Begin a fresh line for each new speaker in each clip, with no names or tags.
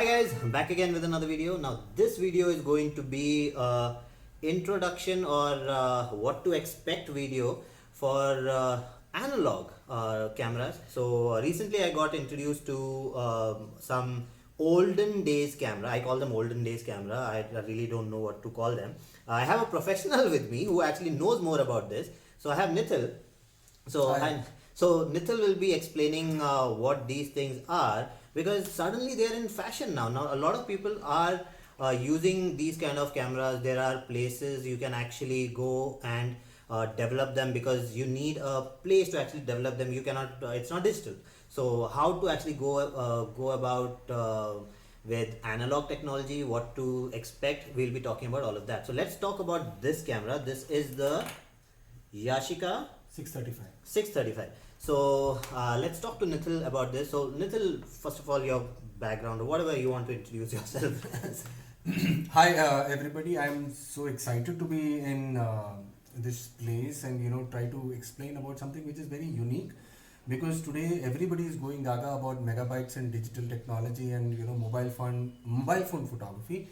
Hi guys, I'm back again with another video. Now this video is going to be introduction or what to expect video for analog cameras. So recently I got introduced to some olden days camera. I call them olden days camera. I really don't know what to call them. I have a professional with me who actually knows more about this. So I have Nithil. So Nithil will be explaining what these things are, because suddenly they are in fashion now. Now a lot of people are using these kind of cameras. There are places you can actually go and develop them, because you need a place to actually develop them. You cannot. It's not digital. So how to actually go about with analog technology? What to expect? We'll be talking about all of that. So let's talk about this camera. This is the YASHICA
635.
635. So let's talk to Nithil about this. So Nithil, first of all, your background or whatever you want to introduce yourself as.
Hi everybody, I'm so excited to be in this place and try to explain about something which is very unique, because today everybody is going gaga about megabytes and digital technology and mobile phone photography.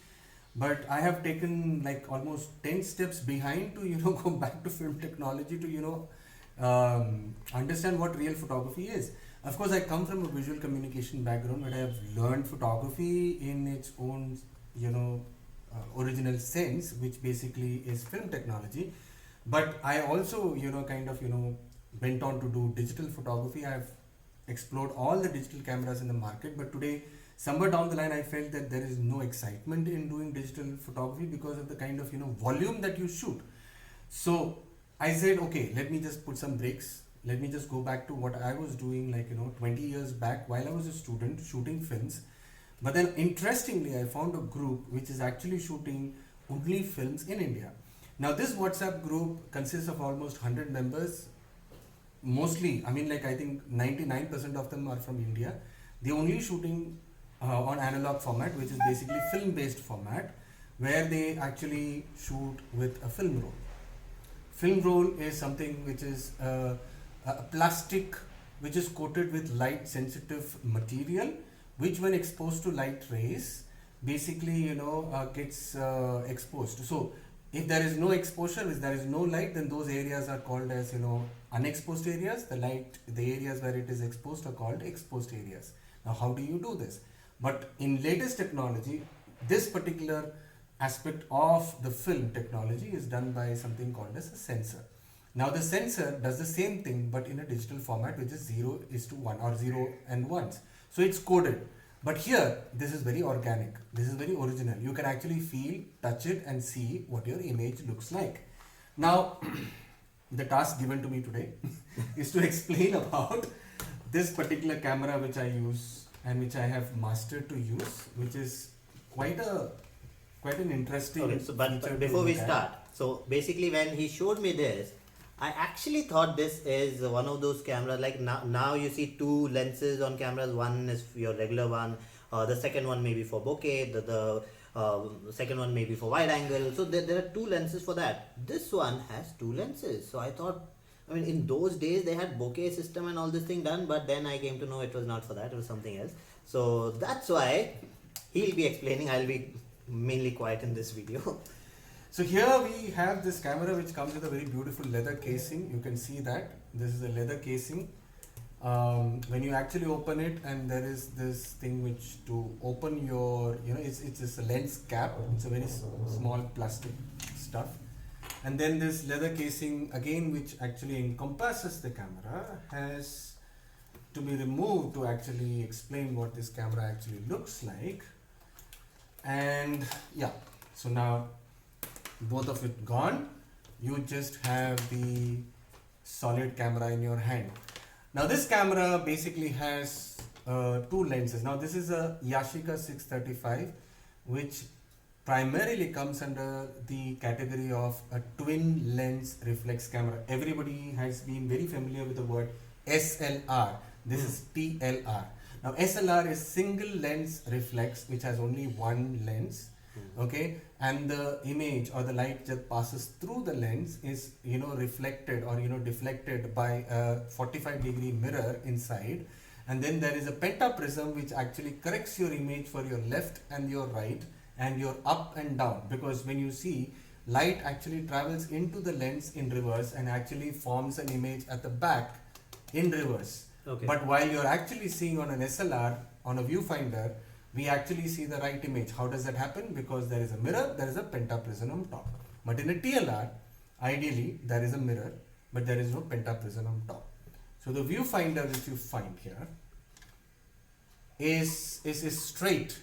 But I have taken like almost 10 steps behind to go back to film technology to understand what real photography is. Of course, I come from a visual communication background, but I have learned photography in its own original sense, which basically is film technology. But I also went on to do digital photography. I've explored all the digital cameras in the market, but today somewhere down the line I felt that there is no excitement in doing digital photography because of the kind of volume that you shoot. So I said, okay, let me just put some brakes. Let me just go back to what I was doing 20 years back while I was a student shooting films. But then interestingly, I found a group which is actually shooting only films in India. Now this WhatsApp group consists of almost 100 members. Mostly, I think 99% of them are from India. They're only shooting on analog format, which is basically film based format, where they actually shoot with a film roll. Film roll is something which is a plastic which is coated with light sensitive material, which when exposed to light rays basically gets exposed. So if there is no exposure, if there is no light, then those areas are called as unexposed areas. The areas where it is exposed are called exposed areas. Now how do you do this? But in latest technology, this particular aspect of the film technology is done by something called as a sensor. Now the sensor does the same thing but in a digital format, which is 0:1 or 0 and 1s. So it's coded. But here, this is very organic. This is very original. You can actually feel, touch it and see what your image looks like. Now, the task given to me today is to explain about this particular camera which I use and which I have mastered to use, which is quite an interesting.
Okay, so but before we start, so basically when he showed me this, I actually thought this is one of those cameras. Like now you see two lenses on cameras. One is your regular one. The second one may be for bokeh. The second one may be for wide angle. So there are two lenses for that. This one has two lenses. So I thought, in those days they had bokeh system and all this thing done, but then I came to know it was not for that. It was something else. So that's why he'll be explaining. I'll be mainly quiet in this video.
So here we have this camera which comes with a very beautiful leather casing. You can see that this is a leather casing. When you actually open it, and there is this thing which to open your, it's just a lens cap. It's a very small plastic stuff. And then this leather casing again, which actually encompasses the camera, has to be removed to actually explain what this camera actually looks like. And yeah, so now both of it gone. You just have the solid camera in your hand. Now this camera basically has two lenses. Now this is a YASHICA 635, which primarily comes under the category of a twin lens reflex camera. Everybody has been very familiar with the word SLR. This is TLR. Now SLR is single lens reflex, which has only one lens. Okay, and the image or the light that passes through the lens is reflected or deflected by a 45-degree mirror inside, and then there is a pentaprism which actually corrects your image for your left and your right and your up and down, because when you see, light actually travels into the lens in reverse and actually forms an image at the back in reverse.
Okay.
But while you're actually seeing on an SLR, on a viewfinder, we actually see the right image. How does that happen? Because there is a mirror, there is a pentaprism on top. But in a TLR, ideally there is a mirror, but there is no pentaprism on top. So the viewfinder which you find here is straight,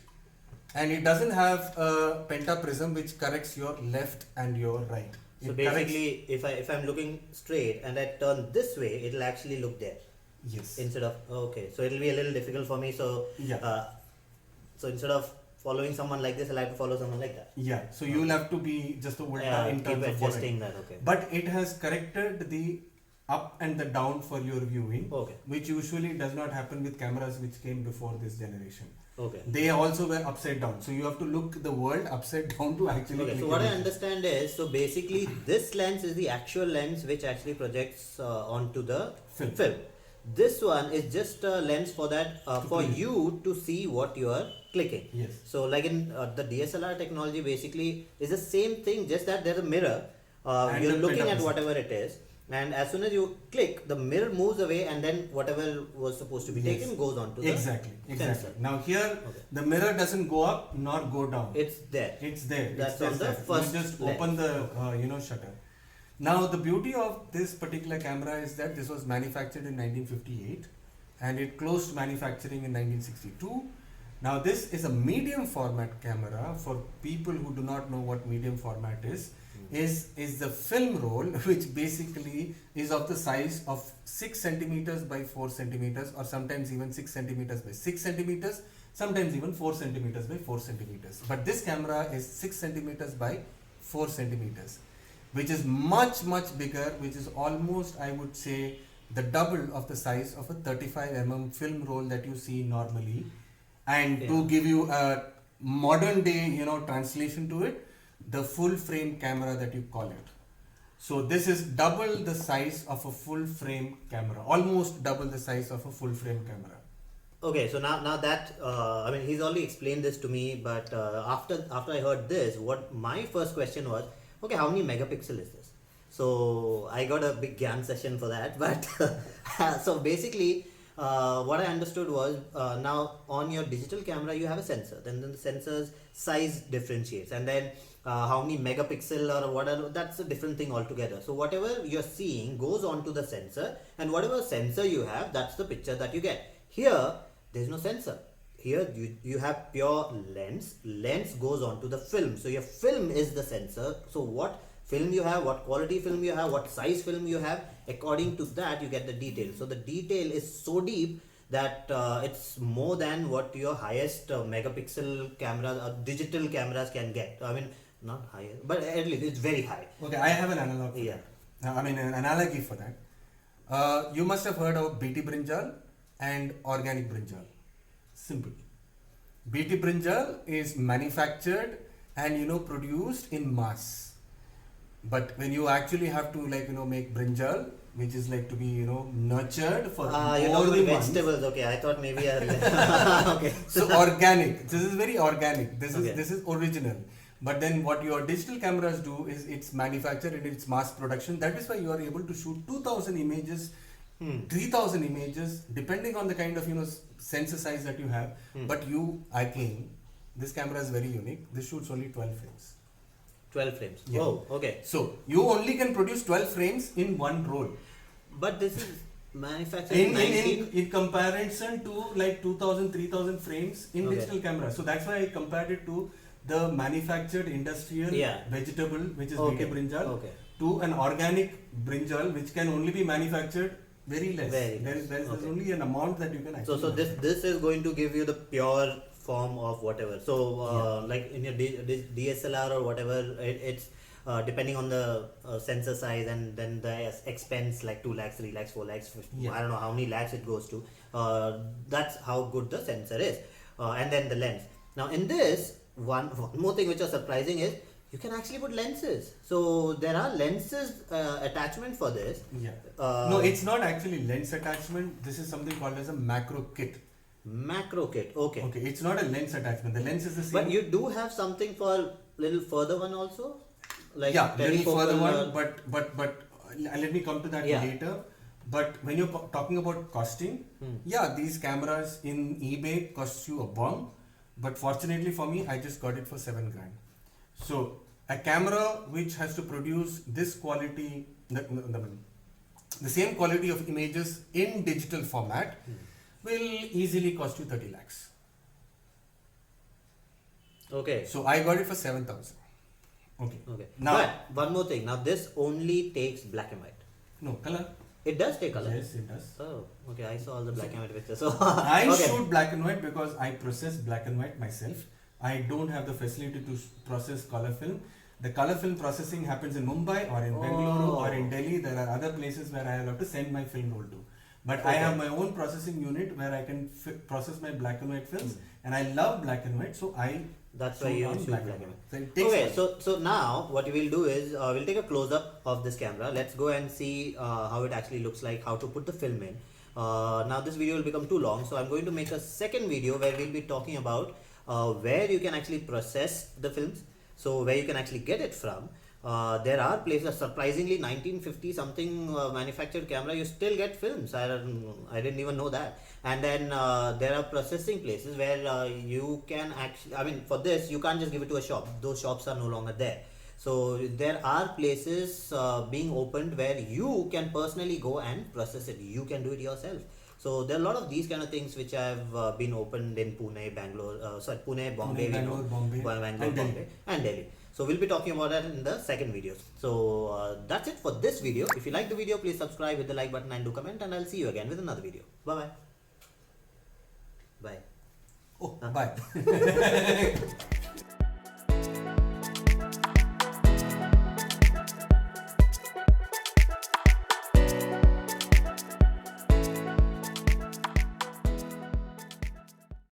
and it doesn't have a pentaprism which corrects your left and your right.
So
It
basically, if I'm looking straight and I turn this way, it'll actually look there
yes.
instead of okay. So it'll be a little difficult for me. So
Yeah.
so instead of following someone like this, I'll have to follow someone like that.
Yeah, so you will have to be just a ulta in
keep
terms of
adjusting
following.
that. Okay.
But it has corrected the up and the down for your viewing,
Okay.
which usually does not happen with cameras which came before this generation.
Okay.
They also were upside down, so you have to look the world upside down to actually.
Okay,
click
so what I
it.
understand is, so basically this lens is the actual lens which actually projects onto the
Film.
This one is just a lens for that, for
click.
you to see what you are clicking.
Yes.
So like in the DSLR technology basically is the same thing, just that there's a mirror.
And
You're
the
looking at
pentaprism.
whatever it is, and as soon as you click, the mirror moves away, and then whatever was supposed to be
Yes.
taken goes on to
Exactly.
the sensor.
Now here,
Okay.
the mirror doesn't go up nor go down.
It's there.
It's there.
That's
it's
on
just
the
there.
first
You just
lens.
open the shutter. Now the beauty of this particular camera is that this was manufactured in 1958 and it closed manufacturing in 1962. Now this is a medium format camera. For people who do not know what medium format is the film roll, which basically is of the size of 6 centimeters by 4 centimeters, or sometimes even 6 centimeters by 6 centimeters, sometimes even 4 centimeters by 4 centimeters. But this camera is 6 centimeters by 4 centimeters, which is much bigger, which is almost, I would say, the double of the size of a 35 mm film roll that you see normally. And to give you a modern day translation to it, the full frame camera that you call it. So this is double the size of a full frame camera, almost double the size of a full frame camera.
Okay, so now that I mean, he's already explained this to me, but after I heard this, what my first question was, okay, how many megapixel is this? So I got a big GAN session for that, but so basically what I understood was, now on your digital camera you have a sensor, then the sensor's size differentiates, and then how many megapixel or whatever, that's a different thing altogether. So whatever you're seeing goes onto the sensor, and whatever sensor you have, that's the picture that you get. Here there's no sensor. Here you have pure lens goes onto the film, so your film is the sensor. So what film you have, what quality film you have, what size film you have, according to that you get the detail. So the detail is so deep that it's more than what your highest megapixel cameras or digital cameras can get. I mean, not higher, but at least it's very high.
Okay, I have an analog for that. An analogy for that. You must have heard of BT brinjal and organic brinjal. Simple. BT brinjal is manufactured and produced in mass. But when you actually have to make brinjal, which is like to be nurtured for
You're
more
talking
than
about
months.
vegetables. Okay, I thought maybe okay.
So organic. This is very organic. This
Okay.
is original. But then what your digital cameras do is it's manufactured and it's mass production. That is why you are able to shoot 2000 images, 3000 images, depending on the kind of sensor size that you have. But this camera is very unique. This shoots only 12 frames.
12 frames.
Yeah.
Oh, okay.
So you only can produce 12 frames in one roll.
But this is manufactured in 19...
in comparison to like 2000, 3000 frames in
Okay.
digital camera. So that's why I compared it to the manufactured industrial vegetable, which is BT brinjal, to an organic brinjal, which can only be manufactured very less. There's only an amount that you can actually.
So this is going to give you the pure form of whatever. So like in your DSLR or whatever, it's depending on the sensor size, and then the expense, like 2 lakhs, 3 lakhs, 4 lakhs, I don't know how many lakhs it goes to. That's how good the sensor is, and then the lens. Now in this, one more thing which was surprising is, you can actually put lenses. So there are lenses attachment for this.
Yeah. No, it's not actually lens attachment. This is something called as a macro kit.
Macro kit. Okay.
Okay, it's not a lens attachment. The lens is the same.
But you do have something for little further one also, like
yeah, little further
telefocal,
one. But let me come to that
Yeah.
later. But when you're talking about costing, yeah, these cameras in eBay cost you a bomb. But fortunately for me, I just got it for 7 grand. So a camera which has to produce this quality, the same quality of images in digital format will easily cost you 30 lakhs.
Okay.
So I got it for 7,000. Okay.
Okay.
Now,
but one more thing. Now this only takes black and white.
no, color.
It does take color.
Yes, it does.
Oh, okay. I saw all the black and white pictures. So
I
okay.
shoot black and white because I process black and white myself. I don't have the facility to process color film. The color film processing happens in Mumbai or in Bengaluru or in Delhi. There are other places where I have to send my film roll to. But I have my own processing unit where I can process my black and white films, and I love black and white, so
that's why you shoot black and white.
So it takes
Okay, so now what we will do is we'll take a close up of this camera. Let's go and see how it actually looks like, how to put the film in. Now this video will become too long, so I'm going to make a second video where we'll be talking about where you can actually process the films, so where you can actually get it from. There are places, surprisingly 1950 something manufactured camera, you still get films. I didn't even know that. And then there are processing places where you can actually, I mean, for this you can't just give it to a shop. Those shops are no longer there. So there are places being opened where you can personally go and process it. You can do it yourself. So there are a lot of these kind of things which have been opened in Pune, Bangalore, Pune, Bombay,
Bangalore, Bombay,
Bangalore, Bombay, and Delhi. So we'll be talking about that in the second video. So that's it for this video. If you like the video, please subscribe, hit the like button and do comment, and I'll see you again with another video. Bye bye. Bye.
Oh, bye.